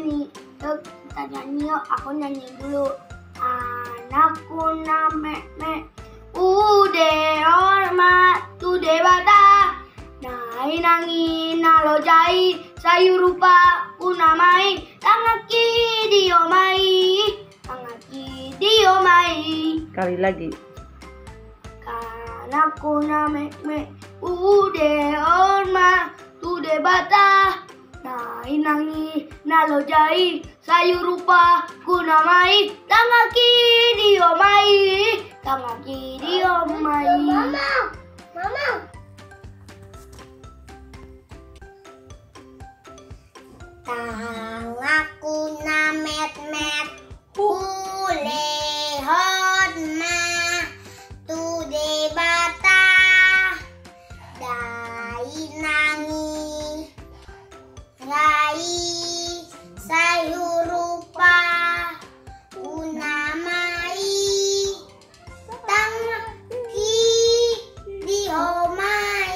nyanyi. Yuk kita nyanyi yuk. Aku nyanyi dulu. Anakku name ude hormat tude bata nai nangi nalo jai sayu rupa unamai tangaki dio mai. Kali lagi. Anakku name ude hormat tude bata nai nangi nalo jai sayu rupa kunamai tangaki dio mai. Mama. Tangaku namet hule hodma tude bata dai nangi rai sayurupa unamai tangaki dihomai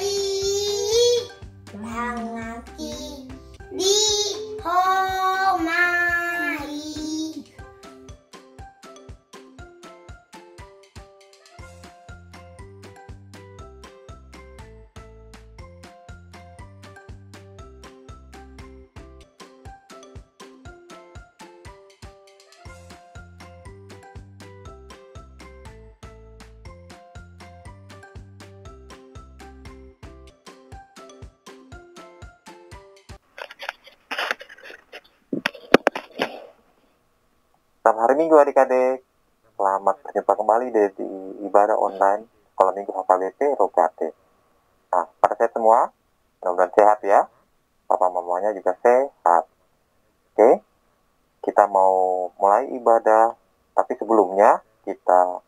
Selamat hari Minggu adik-adik. Selamat berjumpa kembali di ibadah online Sekolah Minggu HKBP Rokate. Nah, pada saya semua, mudah-mudahan sehat ya. Papa mamanya juga sehat. Oke, kita mau mulai ibadah. Tapi sebelumnya kita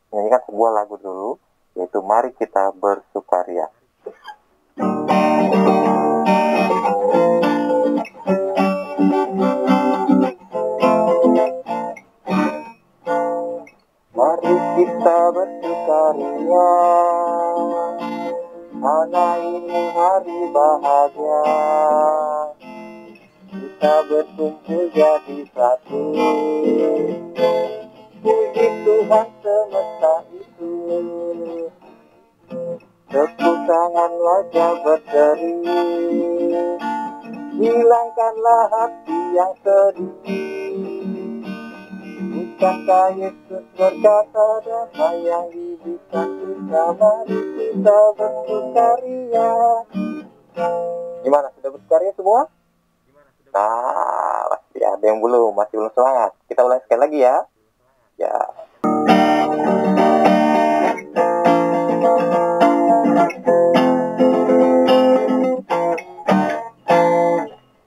menyanyikan sebuah lagu dulu, yaitu Mari Kita Bersukaria. Mari kita bersukaria, karena ini hari bahagia. Kita berkumpul jadi satu, puji Tuhan semesta itu. Tepuk tangan wajah berderi, hilangkanlah hati yang sedih. Bukankah Yesus berkata damai yang diberikan kita, mari kita bersukaria. Gimana, sudah bersukaria semua? Nah, pasti ada yang masih belum semangat. Kita ulang sekali lagi ya. Ya.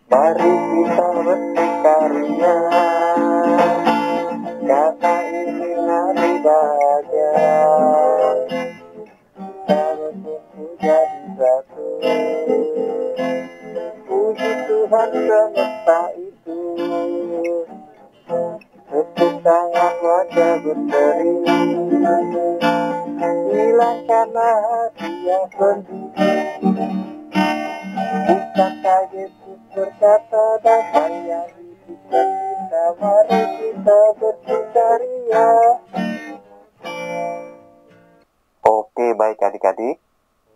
Mari kita bersukaria, karena ini hari bahagia. Kita berkumpul jadi satu, puji Tuhan semesta itu. Tepuk tangan wajah berseri, hilangkanlah hati yang sedih. Bukankah Yesus berkata damai yang diberikan kita, mari kita bersukaria. Oke, baik adik-adik,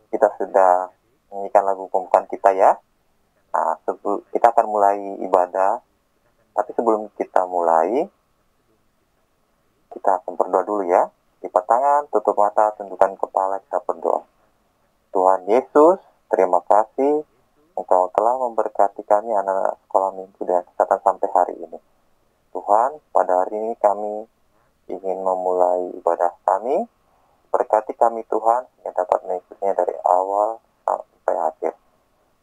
kita sudah menyanyikan lagu pembukaan kita ya. Nah, kita akan mulai ibadah. Tapi sebelum kita mulai, kita akan berdoa dulu ya. Lipat tangan, tutup mata, tundukkan kepala, kita berdoa. Tuhan Yesus, terima kasih Engkau telah memberkati kami anak-anak sekolah minggu dan kesehatan sampai hari ini. Tuhan, pada hari ini kami ingin memulai ibadah kami. Berkati kami Tuhan yang dapat mengikutinya dari awal sampai akhir.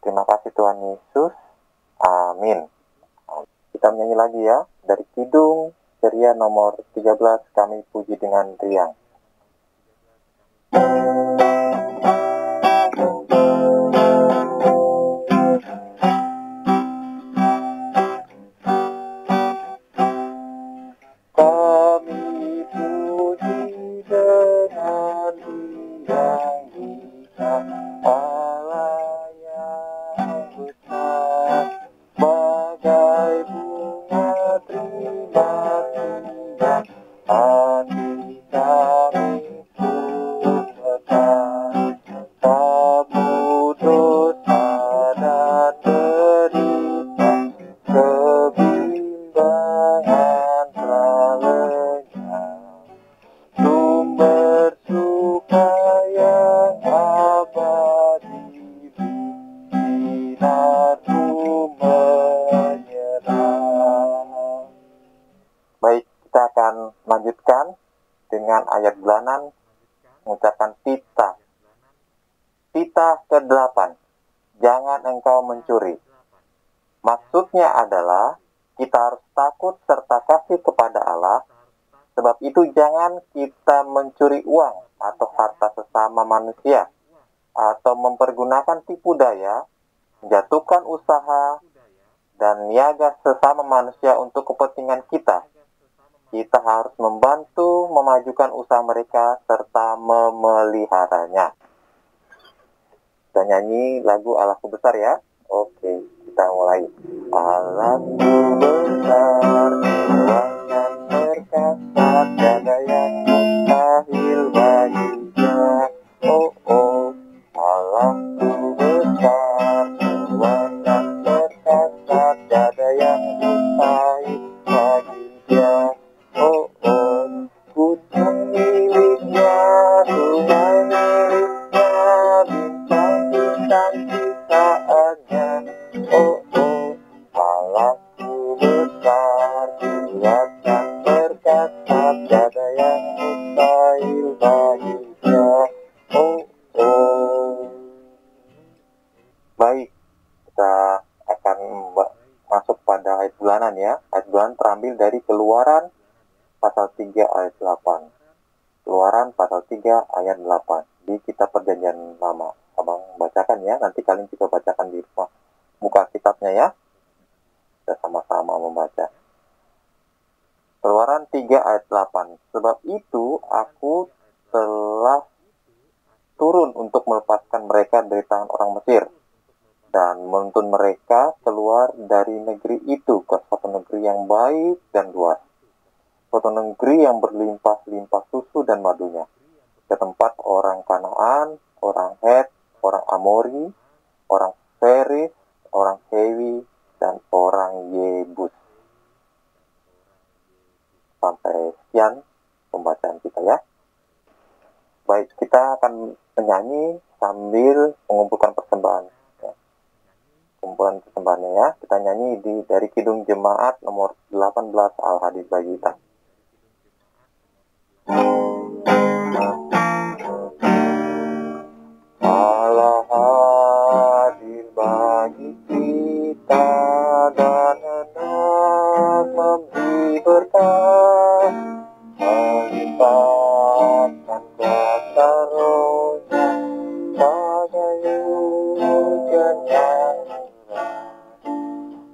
Terima kasih Tuhan Yesus. Amin. Kita menyanyi lagi ya. Dari Kidung Ceria nomor 13, kami puji dengan riang. dengan ayat bulanan mengucapkan Tita. Tita ke-8, jangan engkau mencuri. Maksudnya adalah kita harus takut serta kasih kepada Allah. Sebab itu jangan kita mencuri uang atau harta sesama manusia, atau mempergunakan tipu daya, menjatuhkan usaha, dan niaga sesama manusia untuk kepentingan kita. Kita harus membantu memajukan usaha mereka serta memeliharanya. Kita nyanyi lagu Allahku Besar ya. Oke, kita mulai. Allahku besar, keuangan perkasa, tiada yang mustahil baginya. Oh oh, Allahku besar, keuangan perkasa, tiada yang mustahil bagi Dia. Oh oh, hutan miliknya, sungai miliknya, bintang-bintang ciptaannya. Oh oh, Allahku besar, kuatkan perkasa, tiada yang mustahil bagi Dia. Oh oh. Baik, kita akan masuk pada ayat bulanan ya. Ayat bulanan terambil dari Keluaran pasal 3 ayat 8. Keluaran pasal 3 ayat 8 di kitab Perjanjian Lama. Abang bacakan ya, nanti kalian juga bacakan di rumah. Buka kitabnya ya. Kita sama-sama membaca. Keluaran 3 ayat 8. Sebab itu aku telah turun untuk melepaskan mereka dari tangan orang Mesir dan menuntun mereka keluar dari negeri itu ke suatu negeri yang baik dan luas, suatu negeri yang berlimpah-limpah susu dan madunya, ke tempat orang Kanaan, orang Het, orang Amori, orang Feris, orang Hewi, dan orang Yebus. Sampai sekian pembacaan kita ya. Baik, kita akan menyanyi sambil mengumpulkan persembahan. Ya. Kumpulan persembahannya ya. Kita nyanyi dari Kidung Jemaat nomor 18 Al-Hadis bagi kita. Allah hadir bagi kita dan hendak memberi berkat, melimpahkan kuasa Roh-Nya bagai hujan yang murah.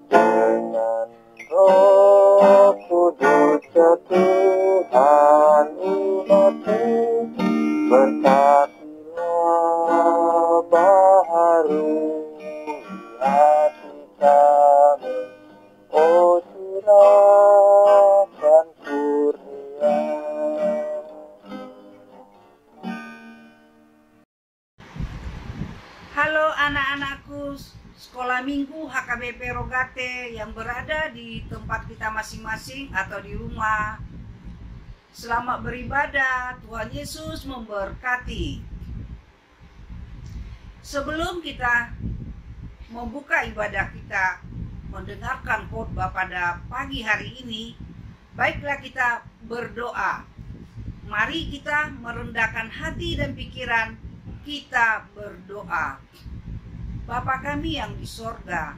Dengan Roh Kudus ya Tuhan umat-Mu, berkatilah baharui hati kami, oh curahkan kurnia. Halo anak-anakku sekolah minggu HKBP Rogate yang berada di tempat kita masing-masing atau di rumah. Selamat beribadah, Tuhan Yesus memberkati. Sebelum kita membuka ibadah kita, mendengarkan khotbah pada pagi hari ini, baiklah kita berdoa. Mari kita merendahkan hati dan pikiran, kita berdoa. Bapa kami yang di sorga,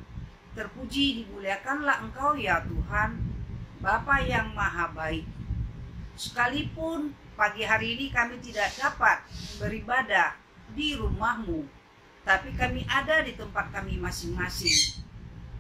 terpuji dimuliakanlah Engkau ya Tuhan, Bapa yang maha baik. Sekalipun pagi hari ini kami tidak dapat beribadah di rumah-Mu, tapi kami ada di tempat kami masing-masing.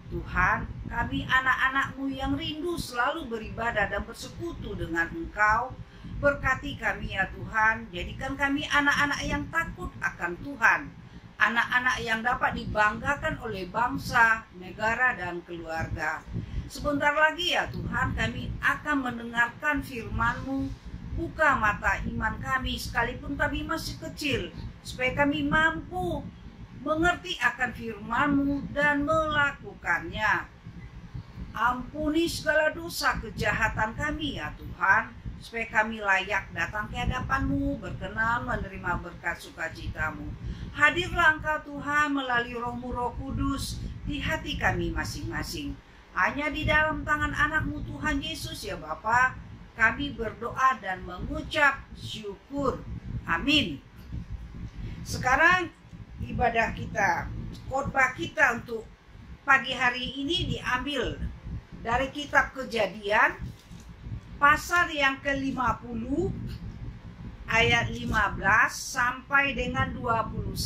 Tuhan, kami anak-anak-Mu yang rindu selalu beribadah dan bersekutu dengan Engkau. Berkati kami ya Tuhan, jadikan kami anak-anak yang takut akan Tuhan, anak-anak yang dapat dibanggakan oleh bangsa, negara, dan keluarga. Sebentar lagi ya Tuhan, kami akan mendengarkan firman-Mu. Buka mata iman kami sekalipun kami masih kecil, supaya kami mampu mengerti akan firman-Mu dan melakukannya. Ampuni segala dosa kejahatan kami ya Tuhan, supaya kami layak datang ke hadapan-Mu, berkenan menerima berkat sukacita-Mu. Hadirlah Engkau Tuhan melalui Roh-Mu Roh Kudus di hati kami masing-masing. Hanya di dalam tangan anak-Mu Tuhan Yesus ya Bapa, kami berdoa dan mengucap syukur. Amin. Sekarang ibadah kita, khotbah kita untuk pagi hari ini diambil dari kitab Kejadian pasal yang ke-50 ayat 15 sampai dengan 21.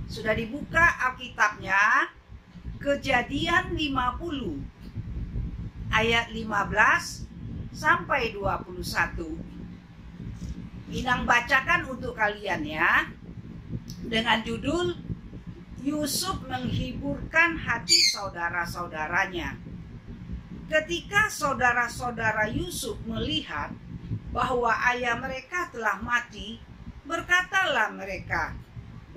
Sudah dibuka Alkitabnya. Kejadian 50 ayat 15 sampai 21. Inang bacakan untuk kalian ya, dengan judul Yusuf menghiburkan hati saudara-saudaranya. Ketika saudara-saudara Yusuf melihat bahwa ayah mereka telah mati, berkatalah mereka,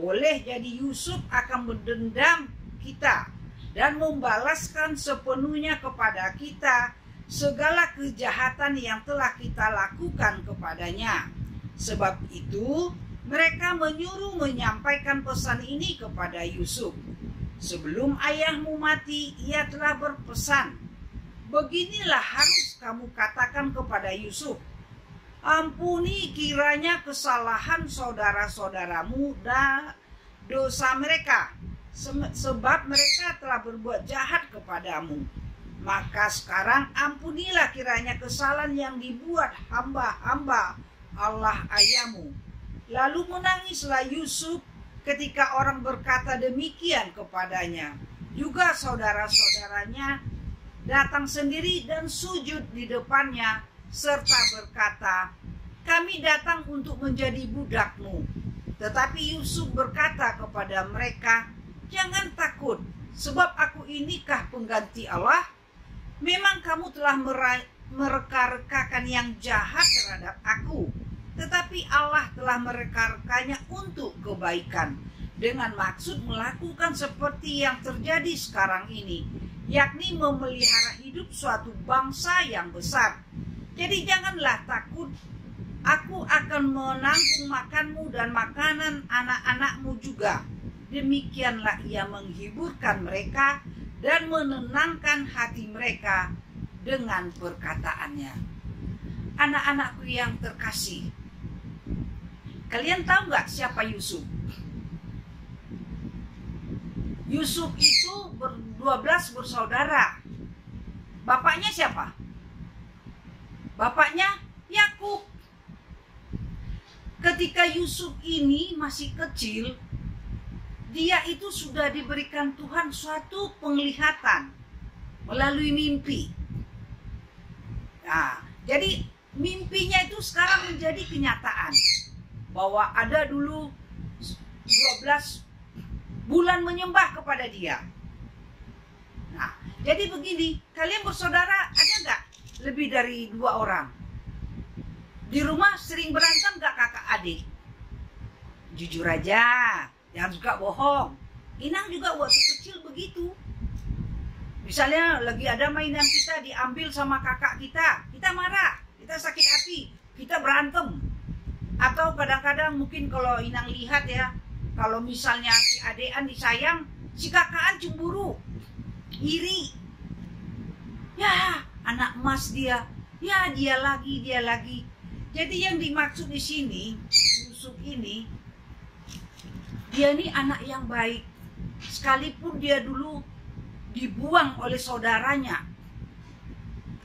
boleh jadi Yusuf akan mendendam kita dan membalaskan sepenuhnya kepada kita segala kejahatan yang telah kita lakukan kepadanya. Sebab itu mereka menyuruh menyampaikan pesan ini kepada Yusuf. Sebelum ayahmu mati, ia telah berpesan, beginilah harus kamu katakan kepada Yusuf, ampuni kiranya kesalahan saudara-saudaramu dan dosa mereka, sebab mereka telah berbuat jahat kepadamu. Maka sekarang ampunilah kiranya kesalahan yang dibuat hamba-hamba Allah ayahmu. Lalu menangislah Yusuf ketika orang berkata demikian kepadanya. Juga saudara-saudaranya datang sendiri dan sujud di depannya serta berkata, kami datang untuk menjadi budakmu. Tetapi Yusuf berkata kepada mereka, jangan takut, sebab aku inikah pengganti Allah? Memang kamu telah mereka-rekakan yang jahat terhadap aku, tetapi Allah telah mereka-rekanya untuk kebaikan, dengan maksud melakukan seperti yang terjadi sekarang ini, yakni memelihara hidup suatu bangsa yang besar. Jadi janganlah takut, aku akan menanggung makanmu dan makanan anak-anakmu juga. Demikianlah ia menghiburkan mereka dan menenangkan hati mereka dengan perkataannya. Anak-anakku yang terkasih, kalian tahu nggak siapa Yusuf? Yusuf itu 12 bersaudara. Bapaknya siapa? Bapaknya Yakub. Ketika Yusuf ini masih kecil, dia itu sudah diberikan Tuhan suatu penglihatan melalui mimpi. Nah, jadi mimpinya itu sekarang menjadi kenyataan. Bahwa ada dulu 12 bulan menyembah kepada dia. Nah, jadi begini, kalian bersaudara ada nggak lebih dari 2 orang? Di rumah sering berantem nggak kakak adik? Jujur aja, jangan suka bohong. Inang juga waktu kecil begitu. Misalnya lagi ada mainan kita diambil sama kakak kita marah, kita sakit hati, kita berantem. Atau kadang-kadang mungkin kalau Inang lihat ya, kalau misalnya si adean disayang, si kakaan cemburu, iri. Ya, anak emas dia, ya dia lagi. Jadi yang dimaksud di sini, Yusuf ini, dia ini anak yang baik. Sekalipun dia dulu dibuang oleh saudaranya.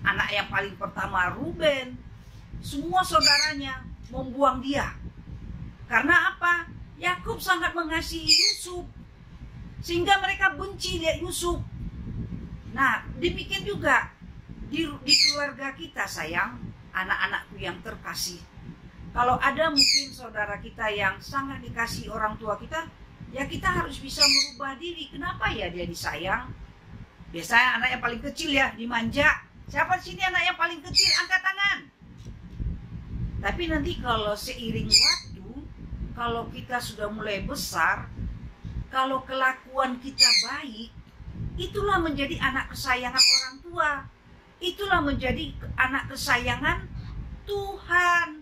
Anak yang paling pertama Ruben, semua saudaranya membuang dia. Karena apa? Yakub sangat mengasihi Yusuf, sehingga mereka benci lihat Yusuf. Nah, demikian juga di keluarga kita, sayang, anak-anakku yang terkasih. Kalau ada mungkin saudara kita yang sangat dikasihi orang tua kita, ya kita harus bisa merubah diri. Kenapa ya dia disayang? Biasanya anak yang paling kecil ya dimanja. Siapa di sini anak yang paling kecil? Angkat tangan. Tapi nanti kalau seiring waktu, kalau kita sudah mulai besar, kalau kelakuan kita baik, itulah menjadi anak kesayangan orang tua. Itulah menjadi anak kesayangan Tuhan.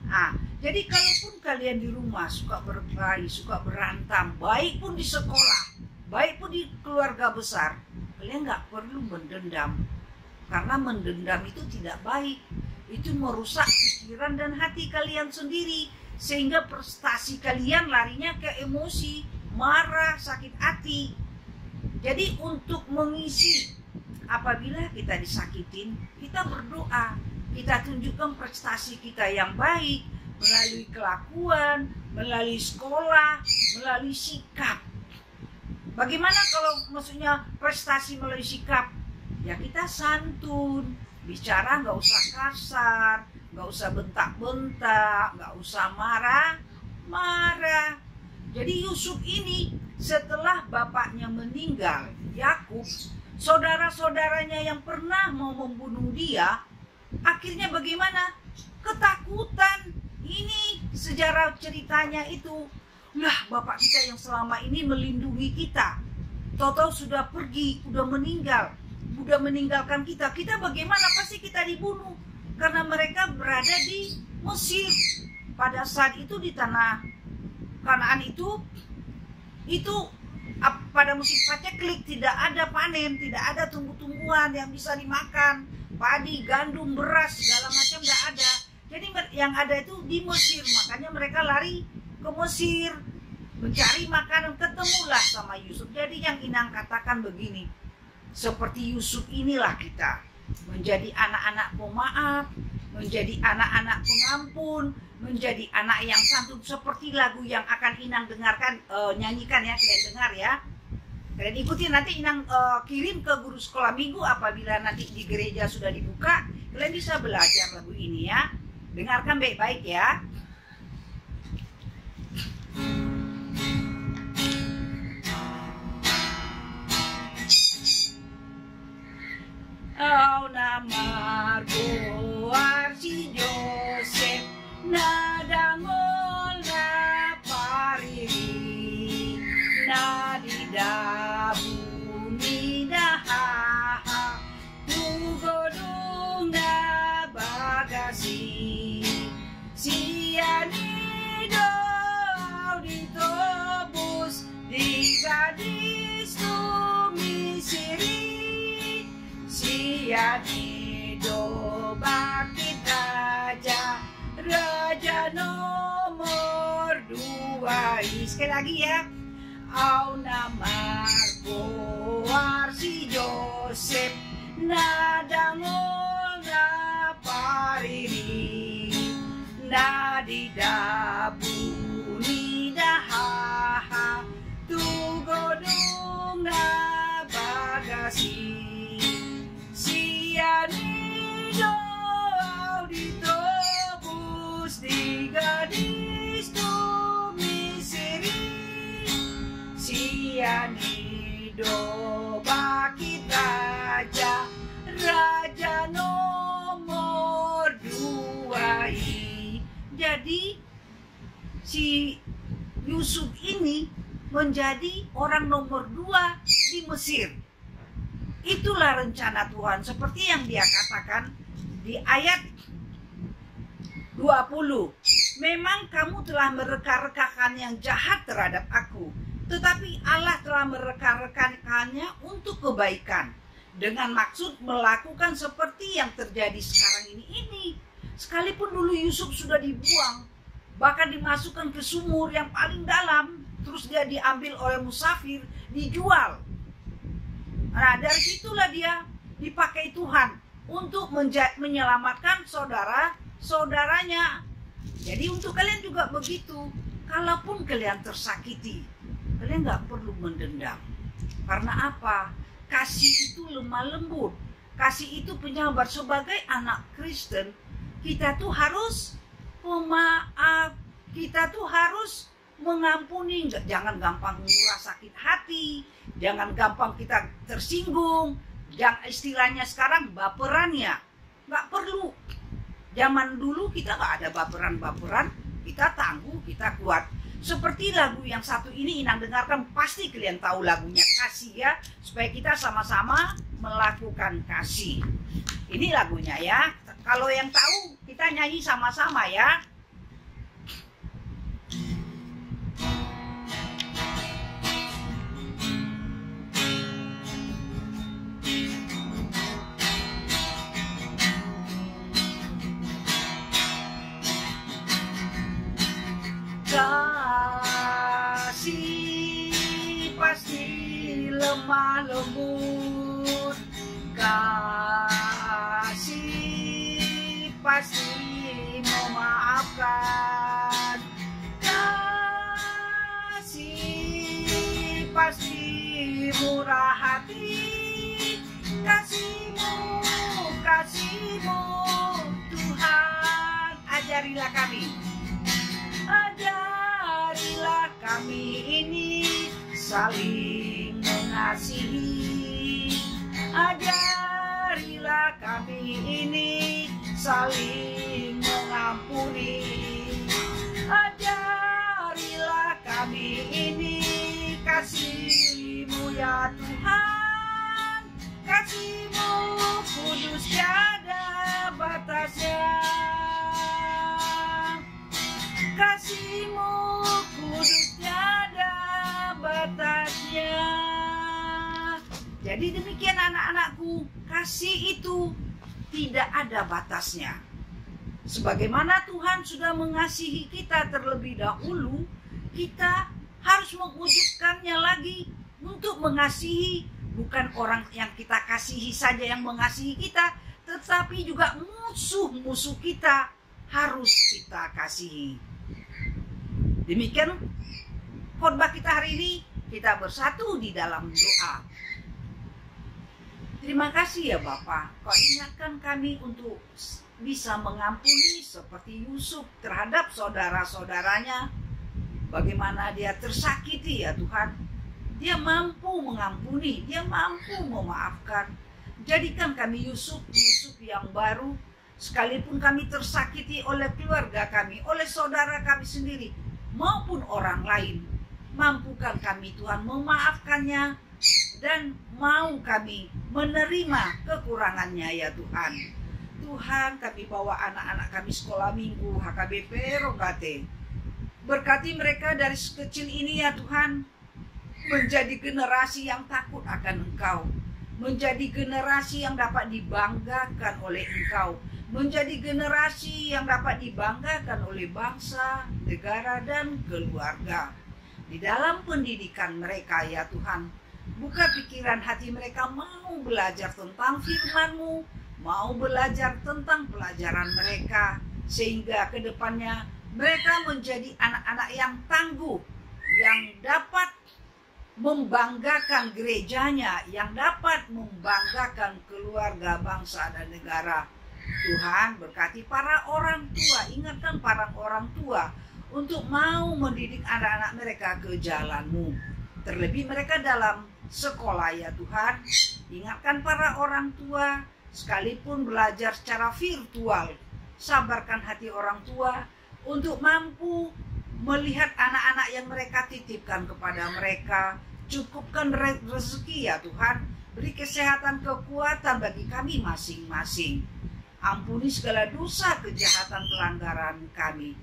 Nah, jadi kalaupun kalian di rumah suka berkelahi, suka berantem, baik pun di sekolah, baik pun di keluarga besar, kalian nggak perlu mendendam. Karena mendendam itu tidak baik. Itu merusak pikiran dan hati kalian sendiri. Sehingga prestasi kalian larinya ke emosi, marah, sakit hati. Jadi untuk mengisi, apabila kita disakitin, kita berdoa. Kita tunjukkan prestasi kita yang baik melalui kelakuan, melalui sekolah, melalui sikap. Bagaimana kalau maksudnya prestasi melalui sikap? Ya kita santun, bicara nggak usah kasar, nggak usah bentak-bentak, nggak usah marah-marah. Jadi Yusuf ini setelah bapaknya meninggal, Yakub, saudara-saudaranya yang pernah mau membunuh dia, akhirnya bagaimana? Ketakutan. Ini sejarah ceritanya itu. Lah, bapak kita yang selama ini melindungi kita, tahu-tahu sudah pergi, udah meninggal, udah meninggalkan kita. Kita bagaimana? Pasti kita dibunuh. Karena mereka berada di Mesir. Pada saat itu di tanah Kanaan itu pada musim paceklik, tidak ada panen, tidak ada tumbuh-tumbuhan yang bisa dimakan. Padi, gandum, beras, segala macam nggak ada. Jadi yang ada itu di Mesir. Makanya mereka lari ke Mesir mencari makanan, ketemulah sama Yusuf. Jadi yang Inang katakan begini, seperti Yusuf inilah kita, menjadi anak-anak pemaaf, menjadi anak-anak pengampun, menjadi anak yang santun, seperti lagu yang akan Inang dengarkan, nyanyikan ya, kalian dengar ya. Kalian ikuti, nanti Inang kirim ke guru sekolah minggu apabila nanti di gereja sudah dibuka, kalian bisa belajar lagu ini ya. Dengarkan baik-baik ya. Oh namargo arsi Joseph nadangol na pariri nadidabuni dahaha tugodong na bagasi sianido ditobus di gadis tumisiri sianido bakit raja nomor 2. Sekali lagi ya. Au namargo arsi Joseph nadangol na pariri nadidabuni dahaha tugodong na bagasi sianido ditobus di gadis tumisiri sianido bakit raja nomor 2. Jadi si Yusuf ini menjadi orang nomor 2 di Mesir. Itulah rencana Tuhan seperti yang dia katakan di ayat 20. Memang kamu telah mereka-rekakan yang jahat terhadap aku, tetapi Allah telah mereka-rekakannya untuk kebaikan, dengan maksud melakukan seperti yang terjadi sekarang ini. Sekalipun dulu Yusuf sudah dibuang, bahkan dimasukkan ke sumur yang paling dalam, terus dia diambil oleh musafir, dijual. Nah, dari situlah dia dipakai Tuhan untuk menyelamatkan saudara-saudaranya. Jadi untuk kalian juga begitu. Kalaupun kalian tersakiti, kalian nggak perlu mendendam. Karena apa? Kasih itu lemah lembut. Kasih itu penyabar. Sebagai anak Kristen, kita tuh harus pemaaf. Kita tuh harus mengampuni. Jangan gampang murah sakit hati. Jangan gampang kita tersinggung. Yang istilahnya sekarang baperan ya. Nggak perlu. Zaman dulu kita nggak ada baperan-baperan. Kita tangguh, kita kuat. Seperti lagu yang satu ini Inang dengarkan, pasti kalian tahu lagunya, Kasih ya, supaya kita sama-sama melakukan kasih. Ini lagunya ya. Kalau yang tahu kita nyanyi sama-sama ya. Kasih pasti lemah lembut, kasih pasti memaafkan, kasih pasti murah hati, kasihmu Tuhan, ajarilah kami ini saling mengasihi, ajarilah kami ini saling mengampuni, ajarilah kami ini kasih-Mu ya Tuhan, kasih-Mu kudus tiada batasnya, kasih-Mu kudus tiada batasnya. Jadi demikian anak-anakku, kasih itu tidak ada batasnya. Sebagaimana Tuhan sudah mengasihi kita terlebih dahulu, kita harus mewujudkannya lagi untuk mengasihi bukan orang yang kita kasihi saja yang mengasihi kita, tetapi juga musuh-musuh kita harus kita kasihi. Demikian khotbah kita hari ini, kita bersatu di dalam doa. Terima kasih ya Bapa, Kau ingatkan kami untuk bisa mengampuni seperti Yusuf terhadap saudara-saudaranya. Bagaimana dia tersakiti ya Tuhan. Dia mampu mengampuni, dia mampu memaafkan. Jadikan kami Yusuf yang baru. Sekalipun kami tersakiti oleh keluarga kami, oleh saudara kami sendiri, maupun orang lain. Mampukan kami Tuhan memaafkannya, dan mau kami menerima kekurangannya ya Tuhan. Tuhan, kami bawa anak-anak kami sekolah minggu HKBP Rogate. Berkati mereka dari sekecil ini ya Tuhan, menjadi generasi yang takut akan Engkau, menjadi generasi yang dapat dibanggakan oleh Engkau, menjadi generasi yang dapat dibanggakan oleh bangsa, negara, dan keluarga. Di dalam pendidikan mereka ya Tuhan, buka pikiran hati mereka mau belajar tentang firman-Mu, mau belajar tentang pelajaran mereka, sehingga ke depannya mereka menjadi anak-anak yang tangguh, yang dapat membanggakan gerejanya, yang dapat membanggakan keluarga, bangsa, dan negara. Tuhan, berkati para orang tua, ingatkan para orang tua untuk mau mendidik anak-anak mereka ke jalan-Mu. Terlebih mereka dalam sekolah ya Tuhan, ingatkan para orang tua, sekalipun belajar secara virtual, sabarkan hati orang tua untuk mampu melihat anak-anak yang mereka titipkan kepada mereka. Cukupkan rezeki ya Tuhan, beri kesehatan, kekuatan bagi kami masing-masing. Ampuni segala dosa, kejahatan, pelanggaran kami.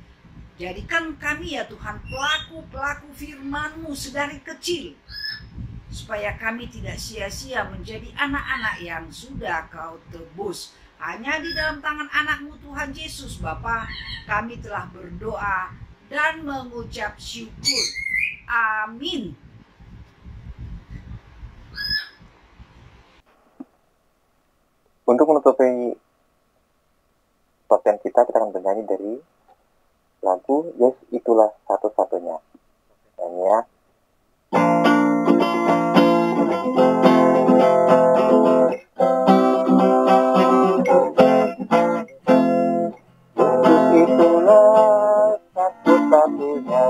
Jadikan kami ya Tuhan pelaku-pelaku firman-Mu sedari kecil, supaya kami tidak sia-sia menjadi anak-anak yang sudah Kau tebus. Hanya di dalam tangan anak-Mu Tuhan Yesus Bapa, kami telah berdoa dan mengucap syukur. Amin. Untuk menutupi podcast kita akan bernyanyi dari lagu Yes Itulah Satu-Satunya. Dan ya. Itulah satu-satunya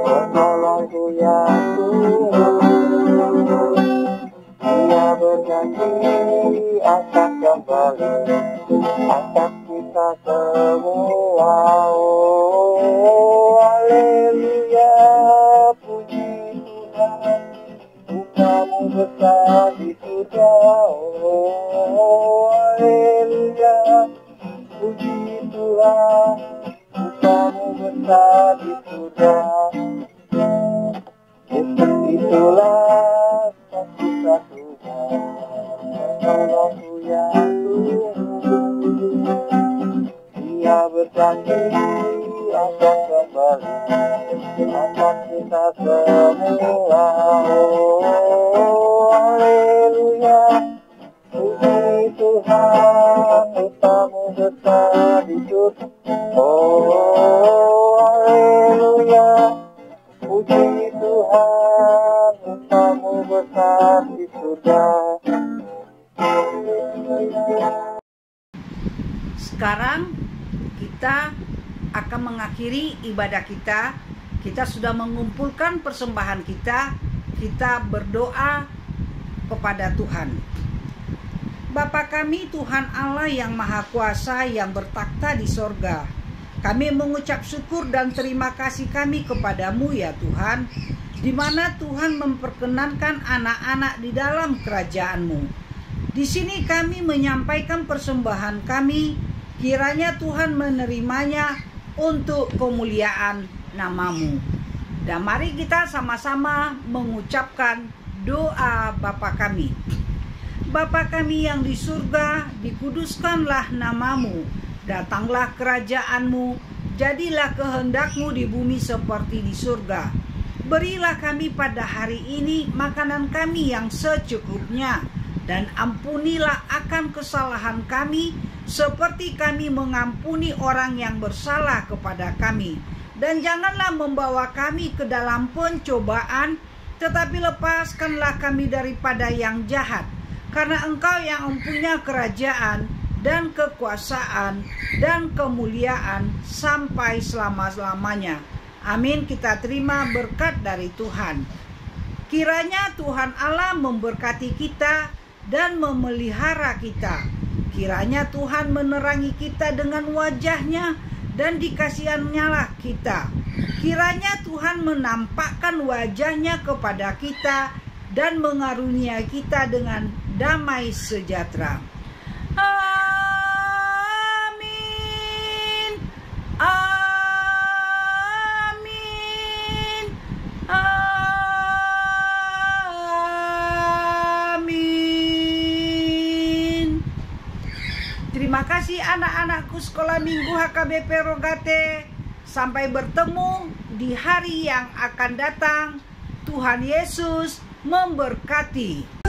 penolongku yang tulus. Dia berjanji akan kembali, akan kita semua. Oh, haleluya, puji Tuhan, Bukamu besar di surga. Oh, haleluya, puji Tuhan, Bukamu besar di surga. Yesus itulah satu-satunya penolongku yang tulus. Dia berjanji akan kembali akan kita semua. Oh, haleluya, puji Tuhan,Utamu besar di surga. Oh, haleluya, puji Tuhan,Utamu besar di surga. Sekarang kita akan mengakhiri ibadah kita. Kita sudah mengumpulkan persembahan kita. Kita berdoa kepada Tuhan. Bapa kami, Tuhan Allah yang Maha Kuasa, yang bertakhta di sorga, kami mengucap syukur dan terima kasih kami kepadamu ya Tuhan, di mana Tuhan memperkenankan anak-anak di dalam kerajaan-Mu. Di sini kami menyampaikan persembahan kami. Kiranya Tuhan menerimanya untuk kemuliaan nama-Mu. Dan mari kita sama-sama mengucapkan doa Bapa kami. Bapa kami yang di surga, dikuduskanlah nama-Mu. Datanglah kerajaan-Mu, jadilah kehendak-Mu di bumi seperti di surga. Berilah kami pada hari ini makanan kami yang secukupnya, dan ampunilah akan kesalahan kami, seperti kami mengampuni orang yang bersalah kepada kami. Dan janganlah membawa kami ke dalam pencobaan, tetapi lepaskanlah kami daripada yang jahat. Karena Engkau yang mempunyai kerajaan dan kekuasaan dan kemuliaan sampai selama-lamanya. Amin. Kita terima berkat dari Tuhan. Kiranya Tuhan Allah memberkati kita dan memelihara kita. Kiranya Tuhan menerangi kita dengan wajah-Nya dan dikasihannya kita. Kiranya Tuhan menampakkan wajah-Nya kepada kita dan mengaruniai kita dengan damai sejahtera. Amin. Amin. Amin. Terima kasih anak-anakku sekolah minggu HKBP Rogate. Sampai bertemu di hari yang akan datang. Tuhan Yesus memberkati.